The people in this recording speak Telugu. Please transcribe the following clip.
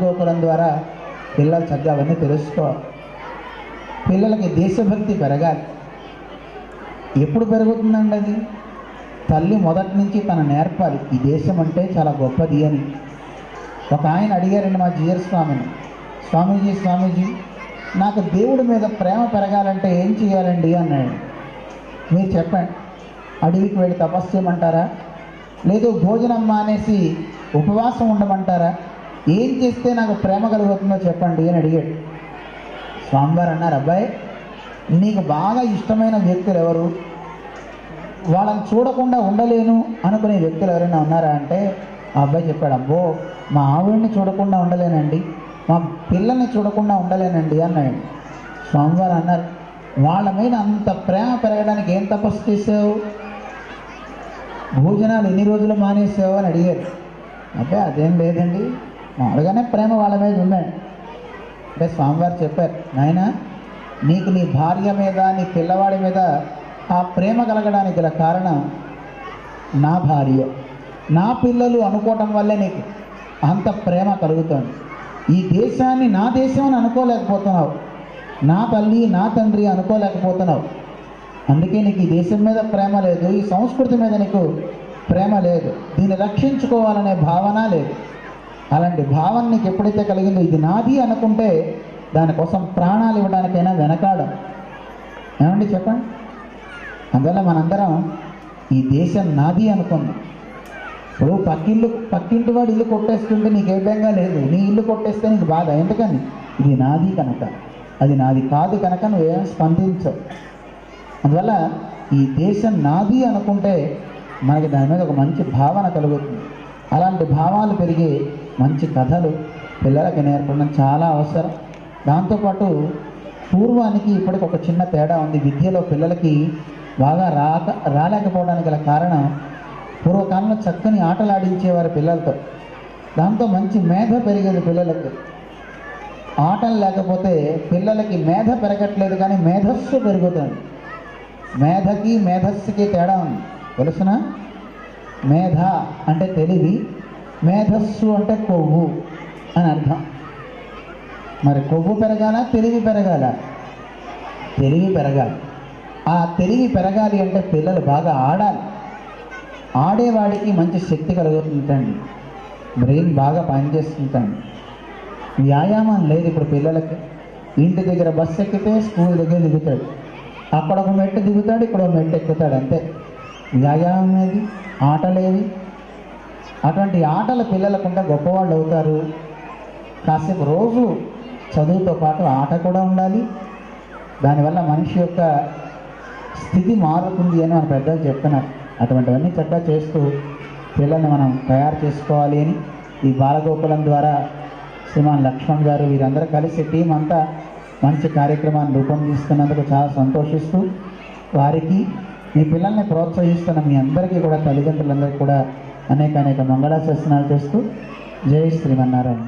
బాలగోకులం ద్వారా పిల్లలు చక్కగా అవన్నీ తెలుసుకోవాలి. పిల్లలకి దేశభక్తి పెరగాలి. ఎప్పుడు పెరుగుతుందండి అది? తల్లి మొదటి నుంచి తను నేర్పాలి, ఈ దేశం అంటే చాలా గొప్పది అని. ఒక ఆయన అడిగారండి మా జిఆర్ స్వామిని, స్వామీజీ నాకు దేవుడి మీద ప్రేమ పెరగాలంటే ఏం చేయాలండి అన్నాడు. మీరు చెప్పండి, అడవికి వెళ్ళి తపస్సు చేయమంటారా, లేదు భోజనం మానేసి ఉపవాసం ఉండమంటారా, ఏం చేస్తే నాకు ప్రేమ కలుగుతుందో చెప్పండి అని అడిగాడు. స్వామివారు అన్నారు, అబ్బాయి నీకు బాగా ఇష్టమైన వ్యక్తులు ఎవరు, వాళ్ళని చూడకుండా ఉండలేను అనుకునే వ్యక్తులు ఎవరైనా ఉన్నారా అంటే ఆ అబ్బాయి చెప్పాడు, అబ్బో మా ఆవిడ్ని చూడకుండా ఉండలేనండి, మా పిల్లల్ని చూడకుండా ఉండలేనండి అన్నాడు. స్వామివారు అన్నారు, వాళ్ళ మీద అంత ప్రేమ పెరగడానికి ఏం తపస్సు చేసావు, భోజనాలు ఎన్ని రోజులు మానేసావు అని అడిగారు. అబ్బాయి అదేం లేదండి, మామూలుగానే ప్రేమ వాళ్ళ మీద ఉందండి అంటే స్వామివారు చెప్పారు, నాయన నీకు నీ భార్య మీద నీ పిల్లవాడి మీద ఆ ప్రేమ కలగడానికి గల కారణం నా భార్య నా పిల్లలు అనుకోవటం వల్లే నీకు అంత ప్రేమ కలుగుతుంది. ఈ దేశాన్ని నా దేశం అని అనుకోలేకపోతున్నావు, నా తల్లి నా తండ్రి అనుకోలేకపోతున్నావు, అందుకే నీకు ఈ దేశం మీద ప్రేమ లేదు, ఈ సంస్కృతి మీద నీకు ప్రేమ లేదు, దీన్ని రక్షించుకోవాలనే భావన లేదు. అలాంటి భావన నీకు ఎప్పుడైతే కలిగిందో ఇది నాది అనుకుంటే దానికోసం ప్రాణాలు ఇవ్వడానికైనా వెనకాడం. ఏమండి చెప్పండి? అందువల్ల మనందరం ఈ దేశం నాది అనుకుందాం. ఇప్పుడు పక్కింటి వాడు ఇల్లు కొట్టేస్తుంటే నీకు ఏ బెంగా లేదు, నీ ఇల్లు కొట్టేస్తే నీకు బాధ, ఎందుకని ఇది నాది కనుక, అది నాది కాదు కనుక నువ్వేం స్పందించవు. అందువల్ల ఈ దేశం నాది అనుకుంటే మనకి దాని మీద ఒక మంచి భావన కలుగుతుంది. అలాంటి భావాలు పెరిగే మంచి కథలు పిల్లలకి నేర్పడం చాలా అవసరం. దాంతోపాటు పూర్వానికి ఇప్పటికి ఒక చిన్న తేడా ఉంది. విద్యలో పిల్లలకి బాగా రాలేకపోవడానికి గల కారణం పూర్వకాలంలో చక్కని ఆటలు ఆడించేవారు పిల్లలతో, దాంతో మంచి మేధ పెరిగేది పిల్లలకు. ఆటలు లేకపోతే పిల్లలకి మేధ పెరగట్లేదు కానీ మేధస్సు పెరుగుతుంది. మేధకి మేధస్సుకి తేడా ఉంది తెలుసునా? మేధ అంటే తెలివి, మేధస్సు అంటే కొవ్వు అని అర్థం. మరి కొవ్వు పెరగాల తెలివి పెరగాల? తెలివి పెరగాలి. ఆ తెలివి పెరగాలి అంటే పిల్లలు బాగా ఆడాలి. ఆడేవాడికి మంచి శక్తి కలుగుతుందండి, బ్రెయిన్ బాగా పనిచేస్తుందండి. వ్యాయామం లేదు ఇప్పుడు పిల్లలకి. ఇంటి దగ్గర బస్సు ఎక్కితే స్కూల్ దగ్గర దిగుతాడు, అక్కడ ఒక మెట్టు దిగుతాడు, ఇక్కడ ఒక మెట్టు ఎక్కుతాడు, అంతే. వ్యాయామం ఏది, ఆటలేవి? అటువంటి ఆటలు పిల్లలకుంటే గొప్పవాళ్ళు అవుతారు. కాసేపు రోజు చదువుతో పాటు ఆట కూడా ఉండాలి. దానివల్ల మనిషి యొక్క స్థితి మారుతుంది అని మన పెద్దలు చెప్తున్నారు. అటువంటివన్నీ చక్కగా చేస్తూ పిల్లల్ని మనం తయారు చేసుకోవాలి అని ఈ బాలగోకులం ద్వారా శ్రీమాన్ లక్ష్మణ్ గారు వీరందరూ కలిసి టీం అంతా మంచి కార్యక్రమాన్ని రూపొందిస్తున్నందుకు చాలా సంతోషిస్తూ వారికి మీ పిల్లల్ని ప్రోత్సహిస్తున్న మీ అందరికీ కూడా తల్లిదండ్రులందరికీ కూడా అనేక మంగళాశాసనాలు చేస్తూ జై శ్రీమన్నారాయణ.